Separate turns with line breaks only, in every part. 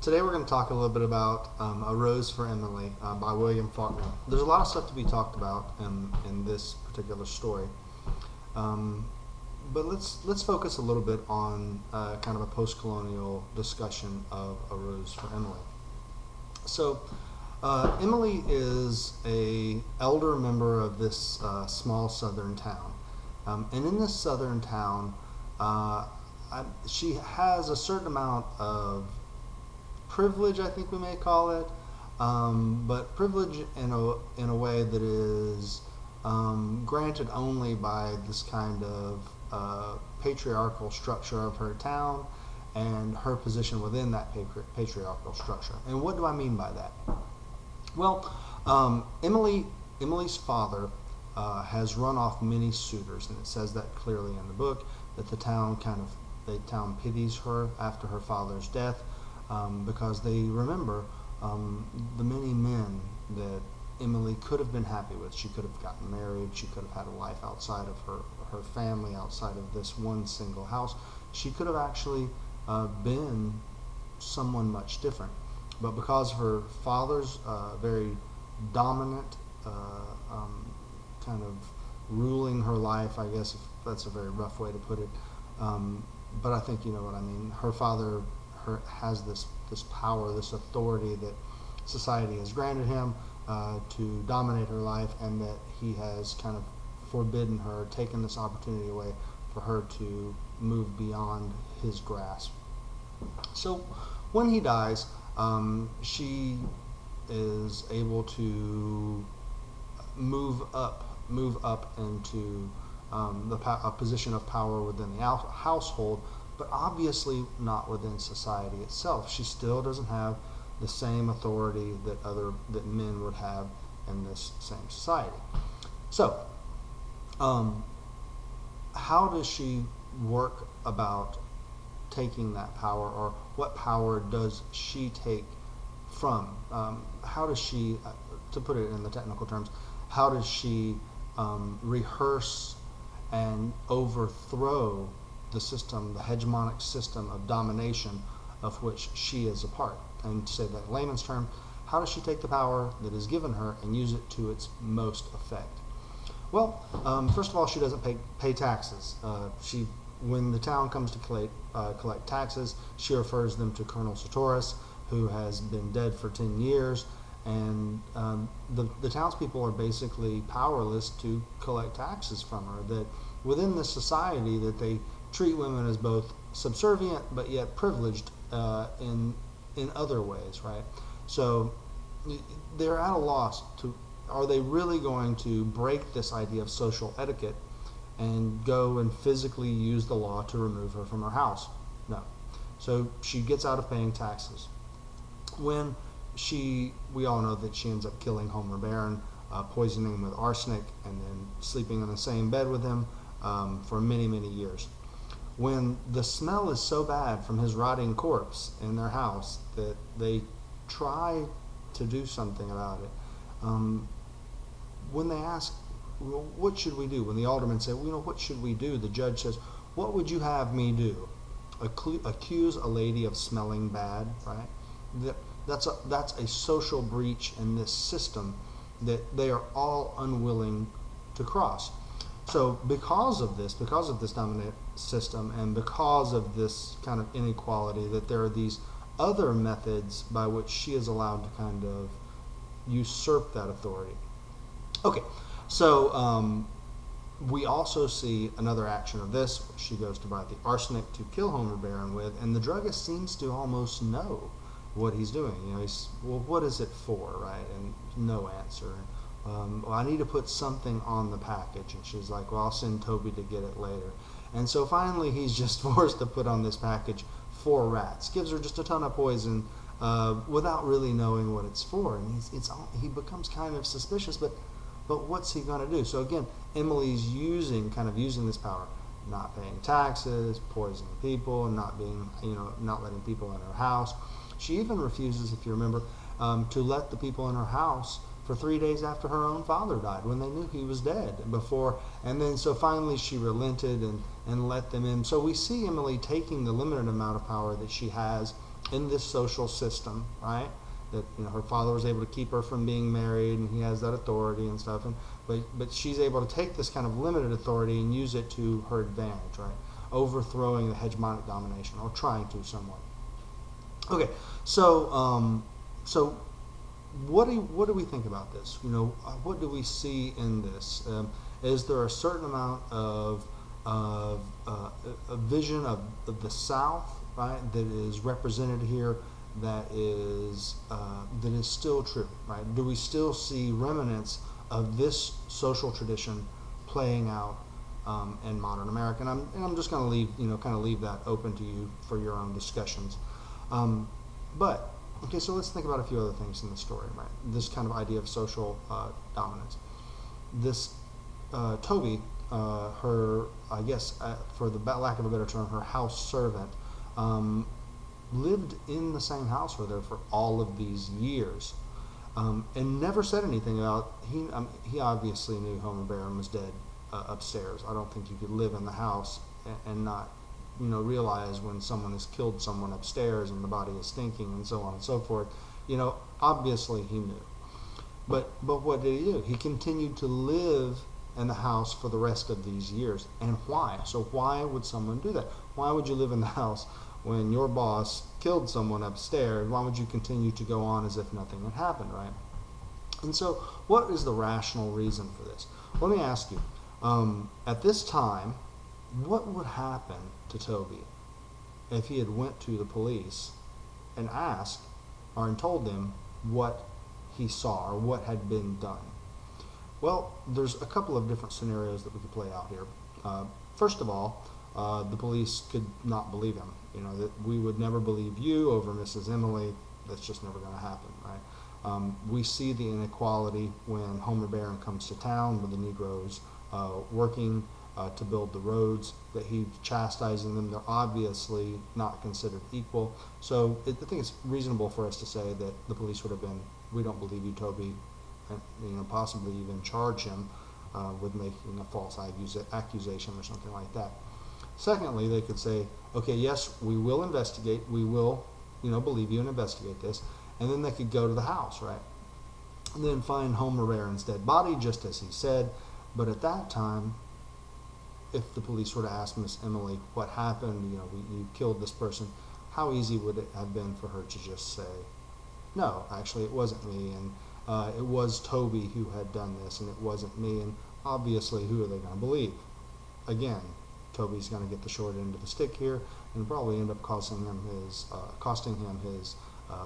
Today we're going to talk a little bit about A Rose for Emily by William Faulkner. There's a lot of stuff to be talked about in this particular story, but let's focus a little bit on kind of a post-colonial discussion of A Rose for Emily. So Emily is a elder member of this small southern town, and in this southern town, she has a certain amount of privilege, I think we may call it, but privilege in a way that is granted only by this kind of patriarchal structure of her town and her position within that patriarchal structure. And what do I mean by that? Well, Emily's father has run off many suitors, and it says that clearly in the book, that the town pities her after her father's death. Because they remember the many men that Emily could have been happy with. She could have gotten married. She could have had a life outside of her family, outside of this one single house. She could have actually been someone much different. But because of her father's very dominant kind of ruling her life, I guess, if that's a very rough way to put it, but I think you know what I mean. Her father has this power, this authority that society has granted him to dominate her life, and that he has kind of forbidden her, taken this opportunity away for her to move beyond his grasp. So when he dies, she is able to move up into a position of power within the household, but obviously not within society itself. She still doesn't have the same authority that men would have in this same society. So, how does she work about taking that power, or what power does she take from? How does she, to put it in the technical terms, how does she rehearse and overthrow the system, the hegemonic system of domination of which she is a part? And to say that in layman's term, how does she take the power that is given her and use it to its most effect? Well, first of all, she doesn't pay taxes. When the town comes to collect taxes, she refers them to Colonel Sartoris, who has been dead for 10 years, and the townspeople are basically powerless to collect taxes from her. That within this society, that they treat women as both subservient but yet privileged in other ways, right? So they're at a loss to, are they really going to break this idea of social etiquette and go and physically use the law to remove her from her house? No. So she gets out of paying taxes. When we all know that she ends up killing Homer Barron, poisoning him with arsenic, and then sleeping in the same bed with him for many, many years. When the smell is so bad from his rotting corpse in their house that they try to do something about it, when they ask, well, what should we do? When the aldermen say, well, what should we do? The judge says, what would you have me do? Accuse a lady of smelling bad, right? That's a social breach in this system that they are all unwilling to cross. So because of this dominant system, and because of this kind of inequality, that there are these other methods by which she is allowed to kind of usurp that authority. Okay, so we also see another action of this. She goes to buy the arsenic to kill Homer Barron with, and the druggist seems to almost know what he's doing. You know, he's, well, what is it for, right? And no answer. Well, I need to put something on the package. And she's like, well, I'll send Toby to get it later. And so finally he's just forced to put on this package 4 rats. Gives her just a ton of poison without really knowing what it's for. And he becomes kind of suspicious, but what's he going to do? So again, Emily's using this power. Not paying taxes, poisoning people, not letting people in her house. She even refuses, if you remember, to let the people in her house for 3 days after her own father died, when they knew he was dead before. And then so finally she relented and let them in. So we see Emily taking the limited amount of power that she has in this social system, right? That her father was able to keep her from being married, and he has that authority and stuff. And but she's able to take this kind of limited authority and use it to her advantage, right? Overthrowing the hegemonic domination, or trying to somewhat. Okay, so what do we think about this? What do we see in this? Is there a certain amount of a vision of the South, right, that is represented here, that is still true, right? Do we still see remnants of this social tradition playing out in modern America? And I'm just going to leave that open to you for your own discussions. But okay, so let's think about a few other things in the story, right? This kind of idea of social dominance. This Toby, her, I guess, for the lack of a better term, her house servant, lived in the same house with her for all of these years, and never said anything about. He obviously knew Homer Barron was dead upstairs. I don't think you could live in the house and not realize when someone has killed someone upstairs and the body is stinking and so on and so forth. Obviously he knew. But what did he do? He continued to live in the house for the rest of these years. And why? So why would someone do that? Why would you live in the house when your boss killed someone upstairs? Why would you continue to go on as if nothing had happened, right? And so what is the rational reason for this? Let me ask you, at this time, what would happen to Toby if he had went to the police and asked and told them what he saw or what had been done? Well, there's a couple of different scenarios that we could play out here. First of all, the police could not believe him. That we would never believe you over Mrs. Emily. That's just never going to happen, right? We see the inequality when Homer Barron comes to town with the Negroes working to build the roads, that he's chastising them. They're obviously not considered equal. So I think it's reasonable for us to say that the police would have been, we don't believe you, Toby, and possibly even charge him with making a false accusation or something like that. Secondly, they could say, okay, yes, we will investigate. We will, believe you and investigate this. And then they could go to the house, right? And then find Homer Barron's dead body, just as he said. But at that time, if the police were to ask Miss Emily what happened, you killed this person, how easy would it have been for her to just say, no, actually it wasn't me, and it was Toby who had done this, and it wasn't me. And obviously, who are they going to believe? Again, Toby's going to get the short end of the stick here, and probably end up costing him his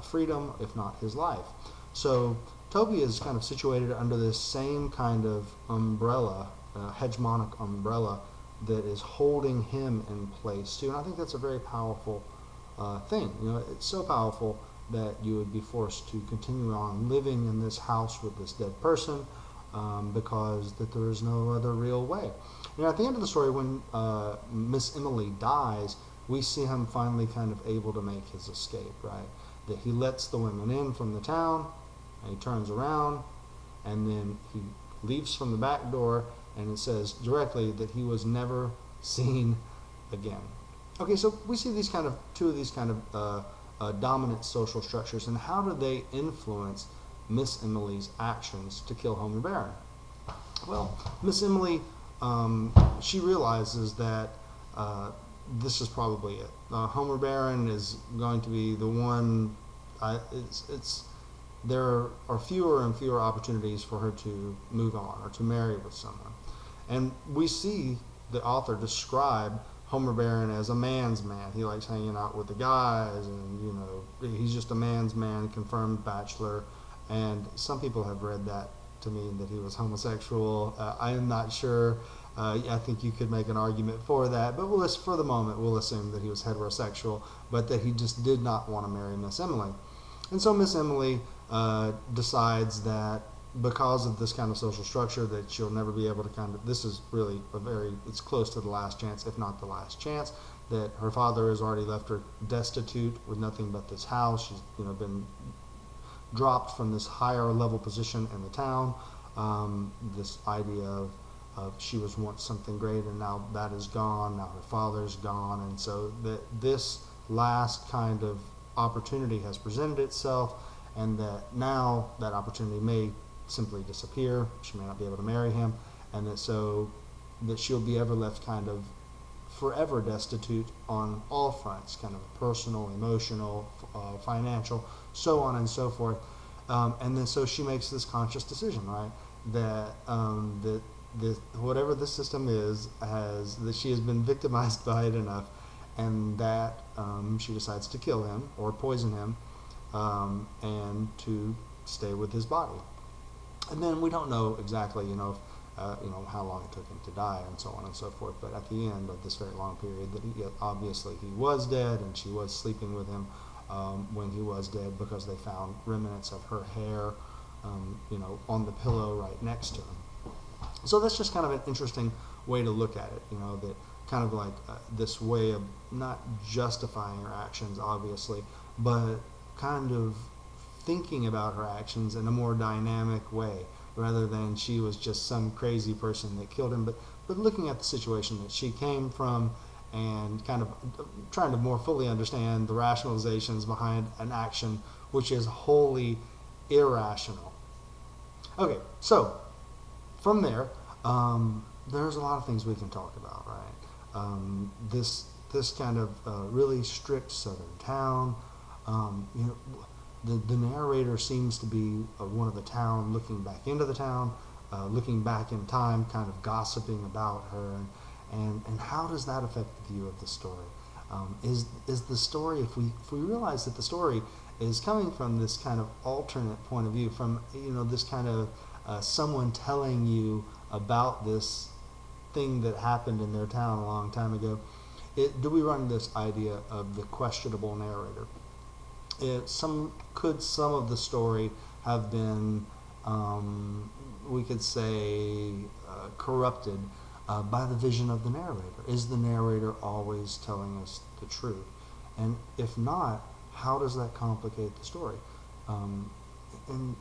freedom, if not his life. So Toby is kind of situated under this same kind of umbrella, hegemonic umbrella, that is holding him in place too. And I think that's a very powerful thing. It's so powerful that you would be forced to continue on living in this house with this dead person, because that there is no other real way. At the end of the story, when Miss Emily dies, we see him finally kind of able to make his escape, right? That he lets the women in from the town, and he turns around, and then he leaves from the back door, and it says directly that he was never seen again. Okay, so we see two of these kind of dominant social structures, and how do they influence Miss Emily's actions to kill Homer Barron? Well, Miss Emily, she realizes that this is probably it. Homer Barron is going to be the one. There are fewer and fewer opportunities for her to move on or to marry with someone. And we see the author describe Homer Barron as a man's man. He likes hanging out with the guys, and he's just a man's man, confirmed bachelor. And some people have read that to mean that he was homosexual. I am not sure. I think you could make an argument for that, but for the moment we'll assume that he was heterosexual, but that he just did not want to marry Miss Emily. And so Miss Emily decides that because of this kind of social structure, that she'll never be able to this is really it's close to the last chance, if not the last chance, that her father has already left her destitute with nothing but this house. She's been dropped from this higher level position in the town. This idea of she was once something great, and now that is gone. Now her father's gone, and so this last kind of opportunity has presented itself, and that now that opportunity may simply disappear. She may not be able to marry him, and that she'll be ever left kind of forever destitute on all fronts, kind of personal, emotional, financial, so on and so forth. And then so she makes this conscious decision, right? That whatever the system is, that she has been victimized by it enough, and that she decides to kill him or poison him, and to stay with his body. And then we don't know exactly, how long it took him to die, and so on and so forth. But at the end of this very long period, that obviously he was dead, and she was sleeping with him when he was dead, because they found remnants of her hair, on the pillow right next to him. So that's just kind of an interesting way to look at it, that kind of like this way of not justifying her actions, obviously, but kind of thinking about her actions in a more dynamic way, rather than she was just some crazy person that killed him, but looking at the situation that she came from, and kind of trying to more fully understand the rationalizations behind an action which is wholly irrational. Okay, so from there, there's a lot of things we can talk about, right? This kind of really strict southern town. The narrator seems to be one of the town, looking back into the town, looking back in time, kind of gossiping about her, and how does that affect the view of the story? Is the story, if we realize that the story is coming from this kind of alternate point of view, from this kind of someone telling you about this thing that happened in their town a long time ago, do we run this idea of the questionable narrator? Could some of the story have been, we could say, corrupted by the vision of the narrator? Is the narrator always telling us the truth? And if not, how does that complicate the story? And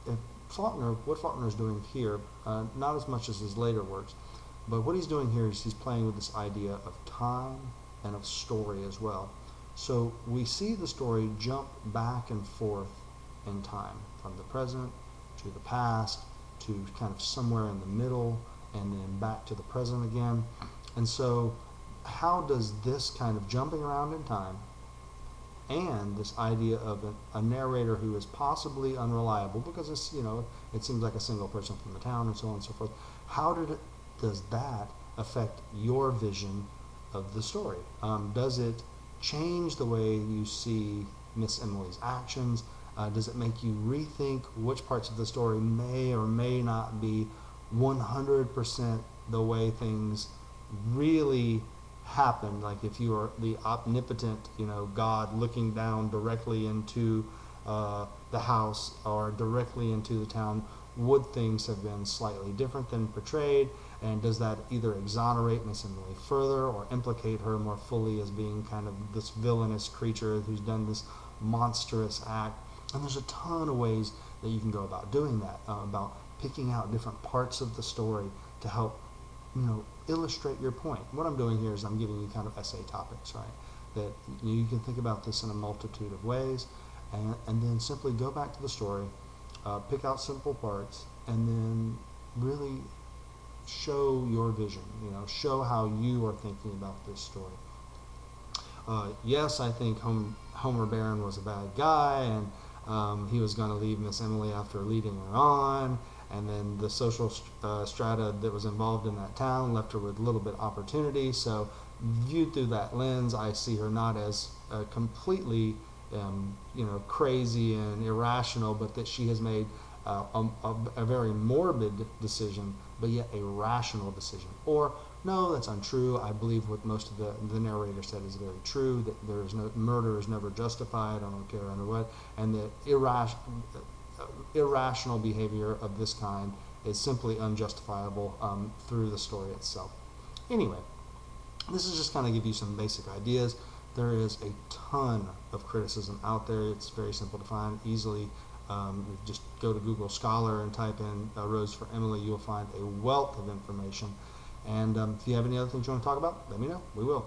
if what Faulkner is doing here, not as much as his later works, but what he's doing here is he's playing with this idea of time and of story as well. So we see the story jump back and forth in time, from the present to the past to kind of somewhere in the middle, and then back to the present again. And so how does this kind of jumping around in time and this idea of a narrator who is possibly unreliable, because it's, it seems like a single person from the town and so on and so forth, does that affect your vision of the story? Does it change the way you see Miss Emily's actions? Does it make you rethink which parts of the story may or may not be 100% the way things really happen? Like if you are the omnipotent, God looking down directly into the house or directly into the town, would things have been slightly different than portrayed? And does that either exonerate Miss Emily further or implicate her more fully as being kind of this villainous creature who's done this monstrous act? And there's a ton of ways that you can go about doing that, about picking out different parts of the story to help, illustrate your point. What I'm doing here is I'm giving you kind of essay topics, right? That you can think about this in a multitude of ways, and then simply go back to the story, pick out simple parts, and then really show your vision, show how you are thinking about this story. Yes, I think Homer Barron was a bad guy, and he was going to leave Miss Emily after leading her on, and then the social strata that was involved in that town left her with a little bit of opportunity. So viewed through that lens, I see her not as completely crazy and irrational, but that she has made a very morbid decision, but yet a rational decision. Or, no, that's untrue. I believe what most of the narrator said is very true, that there is murder is never justified, I don't care under what, and that irrational behavior of this kind is simply unjustifiable through the story itself. Anyway, this is just kind of give you some basic ideas. There is a ton of criticism out there. It's very simple to find easily. Just go to Google Scholar and type in Rose for Emily. You'll find a wealth of information. And if you have any other things you want to talk about, let me know. We will.